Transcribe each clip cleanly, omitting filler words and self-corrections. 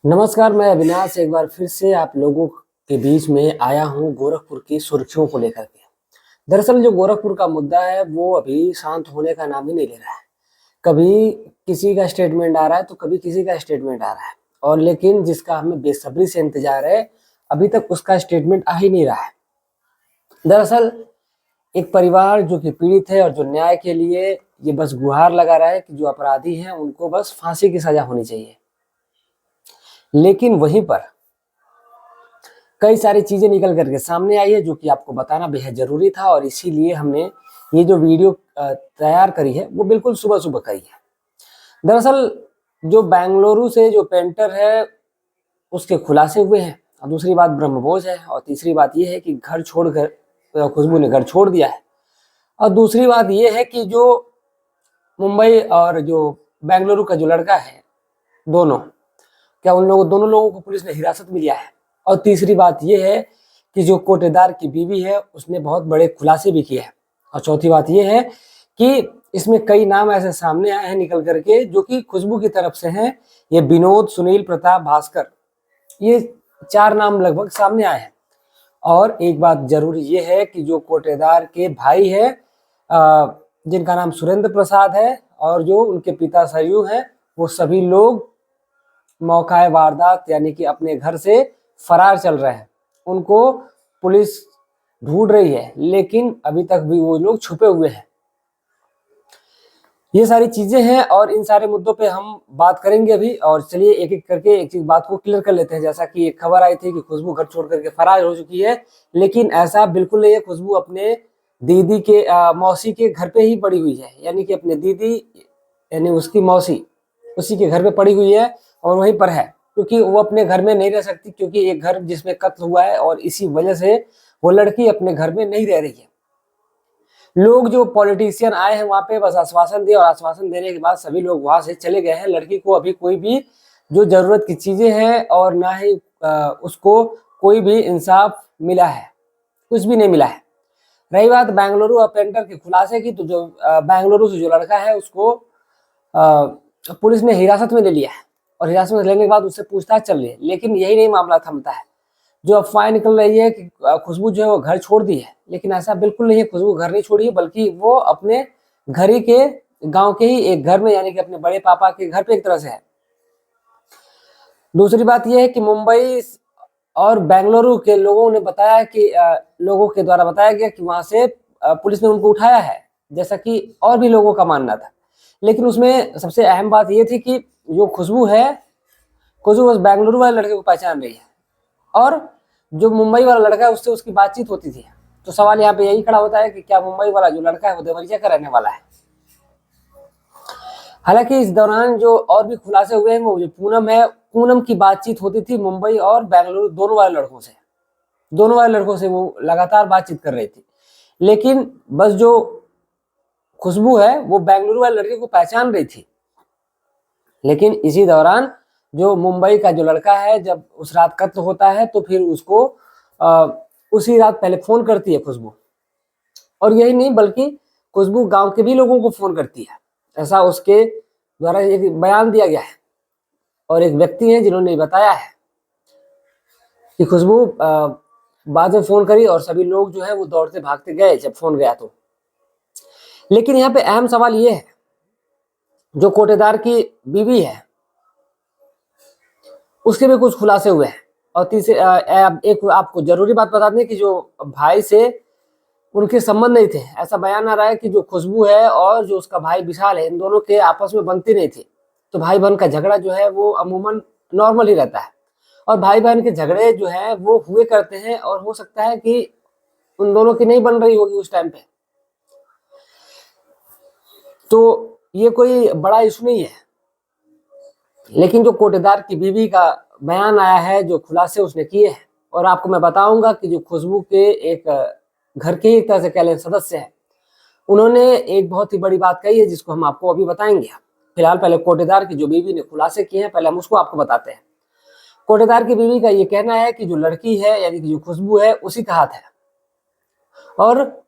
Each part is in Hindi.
नमस्कार, मैं अविनाश एक बार फिर से आप लोगों के बीच में आया हूँ गोरखपुर की सुर्खियों को लेकर के। दरअसल जो गोरखपुर का मुद्दा है वो अभी शांत होने का नाम ही नहीं ले रहा है। कभी किसी का स्टेटमेंट आ रहा है तो कभी किसी का स्टेटमेंट आ रहा है, और लेकिन जिसका हमें बेसब्री से इंतजार है अभी तक उसका स्टेटमेंट आ ही नहीं रहा है। दरअसल एक परिवार जो कि पीड़ित है और जो न्याय के लिए ये बस गुहार लगा रहा है कि जो अपराधी हैं उनको बस फांसी की सजा होनी चाहिए। लेकिन वहीं पर कई सारी चीजें निकल करके सामने आई है जो कि आपको बताना बेहद जरूरी था, और इसीलिए हमने ये जो वीडियो तैयार करी है वो बिल्कुल सुबह सुबह करी है। दरअसल जो बेंगलुरु से जो पेंटर है उसके खुलासे हुए हैं, और दूसरी बात ब्रह्मभोज है, और तीसरी बात ये है कि घर छोड़कर खुशबू ने घर छोड़ दिया है, और दूसरी बात ये है कि जो मुंबई और जो बेंगलुरु का जो लड़का है दोनों, क्या उन लोगों दोनों लोगों को पुलिस ने हिरासत में लिया है। और तीसरी बात यह है कि जो कोटेदार की बीवी है उसने बहुत बड़े खुलासे भी किए हैं। और चौथी बात यह है कि इसमें कई नाम ऐसे सामने आए हैं निकल करके जो कि खुशबू की तरफ से हैं। ये विनोद, सुनील, प्रताप, भास्कर, ये 4 नाम लगभग सामने आए हैं। और एक बात जरूरी ये है कि जो कोटेदार के भाई है जिनका नाम सुरेंद्र प्रसाद है, और जो उनके पिता सरयू हैं, वो सभी लोग मौका वारदात यानी कि अपने घर से फरार चल रहे हैं। उनको पुलिस ढूंढ रही है लेकिन अभी तक भी वो लोग छुपे हुए हैं। ये सारी चीजें हैं और इन सारे मुद्दों पे हम बात करेंगे अभी। और चलिए एक एक करके एक चीज बात को क्लियर कर लेते हैं। जैसा कि एक खबर आई थी कि खुशबू घर छोड़ करके फरार हो चुकी है, लेकिन ऐसा बिल्कुल नहीं है। खुशबू अपने दीदी के मौसी के घर पे ही पड़ी हुई है, यानी कि अपने दीदी यानी उसकी मौसी उसी के घर पे पड़ी हुई है और वहीं पर है, क्योंकि वो अपने घर में नहीं रह सकती, क्योंकि एक घर जिसमें कत्ल हुआ है और इसी वजह से वो लड़की अपने घर में नहीं रह रही है। लोग जो पॉलिटिशियन आए हैं वहां पे बस आश्वासन दिए, और आश्वासन देने के बाद सभी लोग वहां से चले गए हैं। लड़की को अभी कोई भी जो जरूरत की चीजें हैं और ना ही उसको कोई भी इंसाफ मिला है, कुछ भी नहीं मिला है। रही बात बेंगलुरु अपेंटर के खुलासे की, तो जो बेंगलुरु से जो लड़का है उसको पुलिस ने हिरासत में ले लिया है, और हिरासत में लेने के बाद उससे पूछताछ चल रही है। लेकिन यही नहीं मामला थमता है। जो अफवाह निकल रही है कि खुशबू जो है वो घर छोड़ दी है, लेकिन ऐसा बिल्कुल नहीं है। खुशबू घर नहीं छोड़ी है, बल्कि वो अपने घर ही के गांव के ही एक घर में, यानी कि अपने बड़े पापा के घर पे एक तरह से है। दूसरी बात यह है कि मुंबई और बेंगलुरु के लोगों ने बताया कि लोगों के द्वारा बताया गया कि वहां से पुलिस ने उनको उठाया है, जैसा कि और भी लोगों का मानना था। लेकिन उसमें सबसे अहम बात यह थी कि जो खुशबू है, खुशबू बस बेंगलुरु वाले लड़के को पहचान रही है, और जो मुंबई वाला लड़का है उससे उसकी बातचीत होती थी। तो सवाल यहाँ पे यही खड़ा होता है कि क्या मुंबई वाला जो लड़का है वो देवरिया का रहने वाला है। हालांकि इस दौरान जो और भी खुलासे हुए हैं, वो जो पूनम है, पूनम की बातचीत होती थी मुंबई और बेंगलुरु दोनों वाले लड़कों से। दोनों वाले लड़कों से वो लगातार बातचीत कर रही थी। लेकिन बस जो खुशबू है वो बेंगलुरु वाले लड़के को पहचान रही थी। लेकिन इसी दौरान जो मुंबई का जो लड़का है, जब उस रात कत्ल होता है तो फिर उसको उसी रात पहले फोन करती है खुशबू। और यही नहीं बल्कि खुशबू गांव के भी लोगों को फोन करती है, ऐसा उसके द्वारा एक बयान दिया गया है। और एक व्यक्ति है जिन्होंने बताया है कि खुशबू बाद में फोन करी और सभी लोग जो है वो दौड़ते भागते गए जब फोन गया तो। लेकिन यहाँ पे अहम सवाल ये है, जो कोटेदार की बीवी है उसके भी कुछ खुलासे हुए हैं। और तीसरे एक आपको जरूरी बात बता दें कि जो भाई से उनके संबंध नहीं थे। ऐसा बयान आ रहा है कि जो खुशबू है और जो उसका भाई विशाल है, इन दोनों के आपस में बनती नहीं थी। तो भाई बहन का झगड़ा जो है वो अमूमन नॉर्मल ही रहता है, और भाई बहन के झगड़े जो है वो हुए करते हैं, और हो सकता है कि उन दोनों की नहीं बन रही होगी उस टाइम पे। तो ये कोई बड़ा इशू नहीं है। लेकिन जो कोटेदार की बीवी का बयान आया है, जो खुलासे उसने किए हैं, और आपको मैं बताऊंगा कि जो खुशबू के एक घर के एक तरह से कह लें सदस्य है, उन्होंने एक बहुत ही बड़ी बात कही है जिसको हम आपको अभी बताएंगे। फिलहाल पहले कोटेदार की जो बीवी ने खुलासे किए हैं, पहले हम उसको आपको बताते हैं। कोटेदार की बीवी का ये कहना है कि जो लड़की है यानी कि जो खुशबू है उसी का हाथ है, और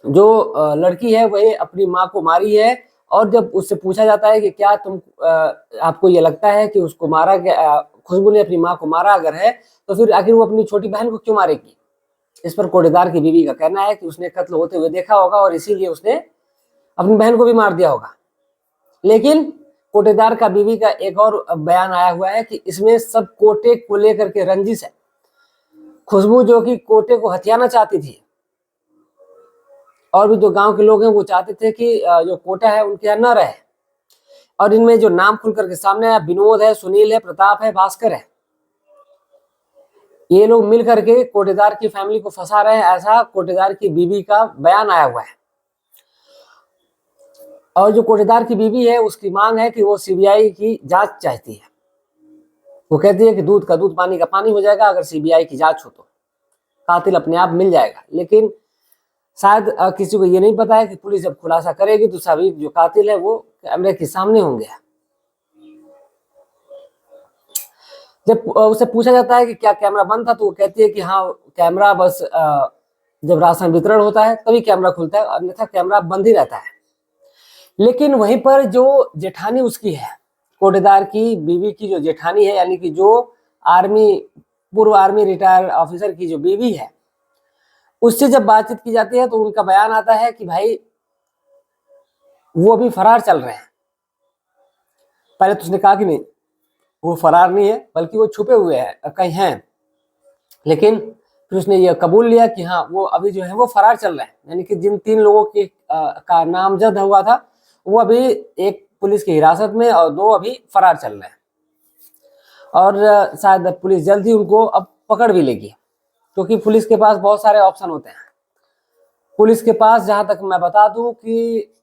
जो लड़की है वह अपनी माँ को मारी है और जब उससे पूछा जाता है कि क्या आपको ये लगता है कि उसको मारा गया, खुशबू ने अपनी माँ को मारा अगर है, तो फिर आखिर वो अपनी छोटी बहन को क्यों मारेगी। इस पर कोटेदार की बीवी का कहना है कि उसने कत्ल होते हुए देखा होगा और इसीलिए उसने अपनी बहन को भी मार दिया होगा। लेकिन कोटेदार का बीवी का एक और बयान आया हुआ है कि इसमें सब कोटे को लेकर के रंजिश है। खुशबू जो कि कोटे को हथियाना चाहती थी, और भी जो गांव के लोग हैं वो चाहते थे कि जो कोटा है उनके यहाँ न रहे। और इनमें जो नाम खुल करके सामने आया, विनोद है, सुनील है, प्रताप है, भास्कर है, ये लोग मिल करके कोटेदार की फैमिली को फंसा रहे हैं, ऐसा कोटेदार की बीवी का बयान आया हुआ है। और जो कोटेदार की बीवी है उसकी मांग है कि वो सीबीआई की जांच चाहती है। वो कहती है कि दूध का दूध पानी का पानी हो जाएगा अगर सीबीआई की जांच हो तो कातिल अपने आप मिल जाएगा। लेकिन शायद किसी को ये नहीं पता है कि पुलिस जब खुलासा करेगी तो सभी जो कातिल है वो कैमरे के सामने होंगे। जब उसे पूछा जाता है कि क्या कैमरा बंद था, तो वो कहती है कि हाँ, कैमरा बस जब राशन वितरण होता है तभी कैमरा खुलता है, अन्यथा कैमरा बंद ही रहता है। लेकिन वहीं पर जो जेठानी उसकी है, कोटेदार की बीवी की जो जेठानी है, यानी कि जो पूर्व आर्मी रिटायर्ड ऑफिसर की जो बीवी है, उससे जब बातचीत की जाती है तो उनका बयान आता है कि भाई वो अभी फरार चल रहे हैं। पहले तो उसने कहा कि नहीं, वो फरार नहीं है बल्कि वो छुपे हुए हैं, कहीं हैं। लेकिन फिर उसने ये कबूल लिया कि हाँ, वो अभी जो है वो फरार चल रहे हैं। यानी कि जिन 3 लोगों के का नामजद हुआ था वो अभी एक पुलिस की हिरासत में और 2 अभी फरार चल रहे हैं। और शायद पुलिस जल्द ही उनको अब पकड़ भी लेगी, क्योंकि पुलिस के पास बहुत सारे ऑप्शन होते हैं। पुलिस के पास, जहां तक मैं बता दूं कि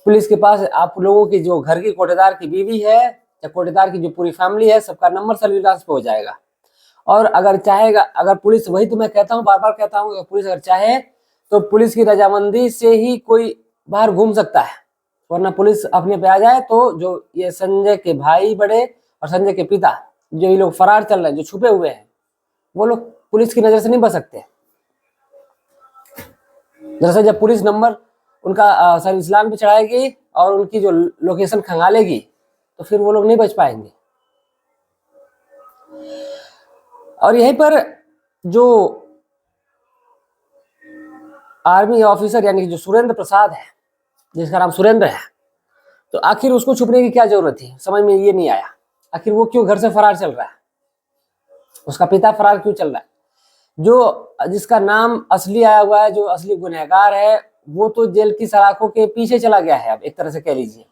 पुलिस के पास आप लोगों की जो घर की कोटेदार की बीवी है या कोटेदार की जो पूरी फैमिली है, सबका नंबर सर्विलांस पे हो जाएगा। और अगर चाहेगा, अगर पुलिस, वही तो मैं कहता हूँ, बार बार कहता हूँ, अगर पुलिस अगर चाहे तो पुलिस की रजामंदी से ही कोई बाहर घूम सकता है, वरना पुलिस अपने पे आ जाए तो जो ये संजय के भाई बड़े और संजय के पिता, जो ये लोग फरार चल रहे हैं, जो छुपे हुए हैं, वो लोग पुलिस की नजर से नहीं बच सकते। दरअसल जब पुलिस नंबर उनका सर्विस लाइन पे चढ़ाएगी और उनकी जो लोकेशन खंगालेगी तो फिर वो लोग नहीं बच पाएंगे। और यहीं पर जो आर्मी ऑफिसर यानी जो सुरेंद्र प्रसाद है, जिसका नाम सुरेंद्र है, तो आखिर उसको छुपने की क्या जरूरत थी, समझ में ये नहीं आया। आखिर वो क्यों घर से फरार चल रहा है, उसका पिता फरार क्यों चल रहा है। जो जिसका नाम असली आया हुआ है, जो असली गुनहगार है, वो तो जेल की सलाखों के पीछे चला गया है। अब एक तरह से कह लीजिए,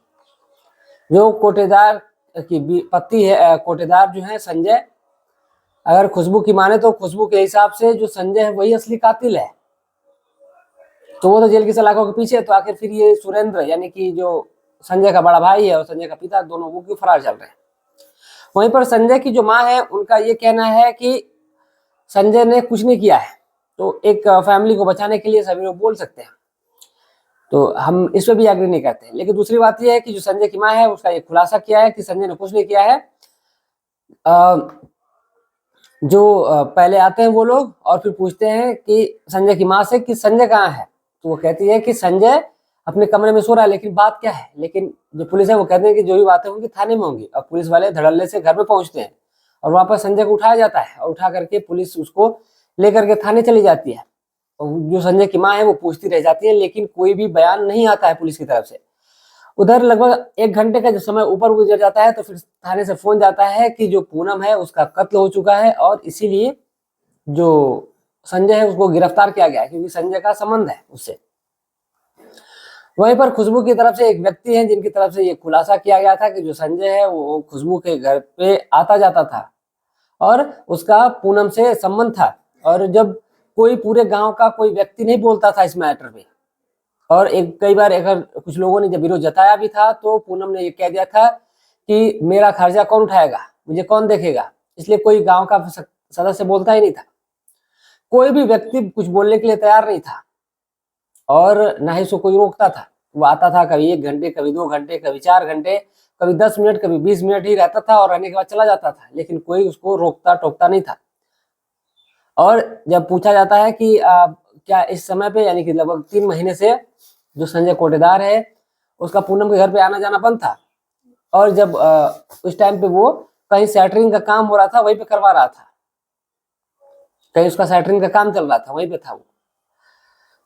जो कोटेदार की पति है, कोटेदार जो है संजय, अगर खुशबू की माने तो खुशबू के हिसाब से जो संजय है वही असली कातिल है, तो वो तो जेल की सलाखों के पीछे है। तो आखिर फिर ये सुरेंद्र यानी कि जो संजय का बड़ा भाई है और संजय का पिता, दोनों वो क्यों फरार चल रहे हैं। वहीं पर संजय की जो माँ है, उनका ये कहना है कि संजय ने कुछ नहीं किया है, तो एक फैमिली को बचाने के लिए सभी लोग बोल सकते हैं, तो हम इस पर भी एग्री नहीं करते। लेकिन दूसरी बात यह है कि जो संजय की माँ है उसका ये खुलासा किया है कि संजय ने कुछ नहीं किया है। जो पहले आते हैं वो लोग और फिर पूछते हैं कि संजय की माँ से कि संजय कहाँ है, तो वो कहती है कि संजय अपने कमरे में सो रहा है। लेकिन बात क्या है, लेकिन जो पुलिस है वो कहते हैं कि जो भी बातें होंगी थाने में होंगी। और पुलिस वाले धड़ल्ले से घर पे पहुंचते हैं और वहां पर संजय को उठाया जाता है, और उठा करके पुलिस उसको लेकर के थाने चली जाती है। और जो संजय की माँ है वो पूछती रह जाती है, लेकिन कोई भी बयान नहीं आता है पुलिस की तरफ से। उधर लगभग 1 घंटे का जब समय ऊपर गुजर जाता है तो फिर थाने से फोन जाता है कि जो पूनम है उसका कत्ल हो चुका है, और इसीलिए जो संजय है उसको गिरफ्तार किया गया है, क्योंकि संजय का संबंध है उससे। वहीं पर खुशबू की तरफ से एक व्यक्ति है जिनकी तरफ से ये खुलासा किया गया था कि जो संजय है वो खुशबू के घर पे आता जाता था और उसका पूनम से संबंध था। और जब कोई पूरे गांव का कोई व्यक्ति नहीं बोलता था इस मैटर पे, और कई बार अगर कुछ लोगों ने जब विरोध जताया भी था, तो पूनम ने ये कह दिया था कि मेरा खर्चा कौन उठाएगा, मुझे कौन देखेगा, इसलिए कोई गांव का सदस्य बोलता ही नहीं था। कोई भी व्यक्ति कुछ बोलने के लिए तैयार नहीं था और ना ही उसको कोई रोकता था। वो आता था कभी 1 घंटे, कभी 2 घंटे, कभी 4 घंटे, कभी 10 मिनट, कभी 20 मिनट ही रहता था और रहने के बाद चला जाता था, लेकिन कोई उसको रोकता टोकता नहीं था। और जब पूछा जाता है कि क्या इस समय पे, यानी कि लगभग 3 महीने से जो संजय कोटेदार है उसका पूनम के घर पे आना जाना बंद था। और जब उस टाइम पे वो कहीं सैटरिंग का काम हो रहा था, वहीं पे करवा रहा था, कहीं उसका सैटरिंग का काम चल रहा था, वहीं पे था वो।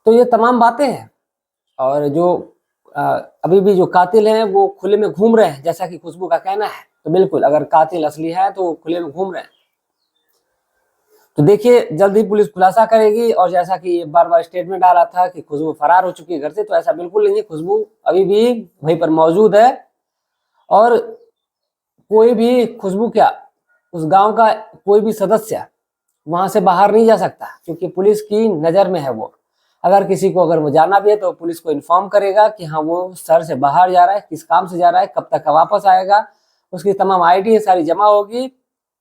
तो ये तमाम बातें हैं। और जो अभी भी जो कातिल हैं वो खुले में घूम रहे हैं, जैसा कि खुशबू का कहना है। तो बिल्कुल, अगर कातिल असली है तो वो खुले में घूम रहे हैं। तो देखिए, जल्द ही पुलिस खुलासा करेगी। और जैसा कि बार बार स्टेटमेंट आ रहा था कि खुशबू फरार हो चुकी है घर से, तो ऐसा बिल्कुल नहीं है। खुशबू अभी भी वहीं पर मौजूद है। और कोई भी, खुशबू क्या, उस गांव का कोई भी सदस्य वहां से बाहर नहीं जा सकता, क्योंकि पुलिस की नजर में है वो। अगर किसी को, अगर वो जाना भी है तो पुलिस को इन्फॉर्म करेगा कि हाँ वो शहर से बाहर जा रहा है, किस काम से जा रहा है, कब तक वापस आएगा। उसकी तमाम आईडी सारी जमा होगी,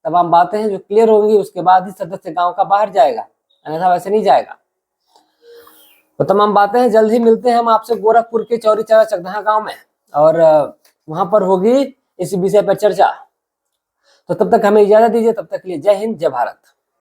तमाम बातें हैं जो क्लियर होंगी, उसके बाद ही सदस्य गांव का बाहर जाएगा, अन्यथा वैसे नहीं जाएगा। तो तमाम बातें हैं। जल्द ही मिलते हैं हम आपसे गोरखपुर के चौरी चौरा चकदहा गांव में, और वहां पर होगी इस विषय पर चर्चा। तो तब तक हमें इजाजत दीजिए, तब तक के लिए जय हिंद, जय भारत।